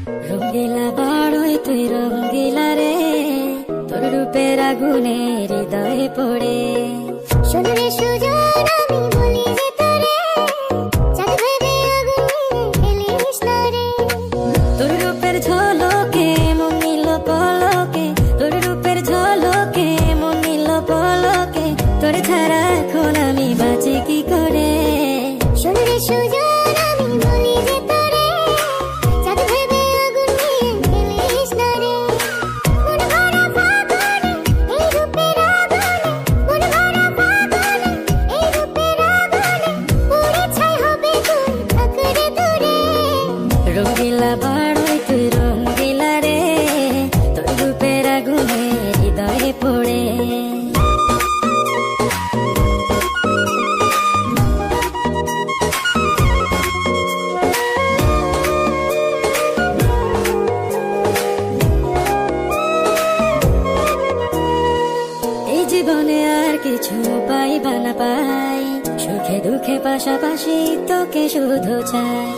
রঙ্গিলা বাড়ই তুই রঙ্গিলা রে, তোর রূপের আগুনে হৃদয়ে পড়ে। শোন রে সুজন আমি বলি যে তোরে, চাঁদ ভেবে আগুন নিয়ে খেলিস না রে। তোর রূপের ঝলকে মন নিল পলকে, তোর রূপের ঝলকে মন নিল পলকে, তোর ছাড়া এখন আমি বাঁচি কি করে। শোন রে সুজন আমি বলি যে তোরে, চাঁদ ভেবে আগুন নিয়ে খেলিস না রে। মন ভরা ফাগুনে এই রূপের আগুনে, মন ভরা ফাগুনে এই রূপের আগুনে, পুড়ে ছাই হবে তুই থাক রে দূরে। রঙ্গিলা বাড়ই তুই রঙ্গিলা রে, তোর রূপের আগুনে হৃদয়ে পড়ে। এই জীবনে আর কিছু পাইবা না পাই, সুখে দুঃখে পাশাপাশি তোকে শুধু চাই।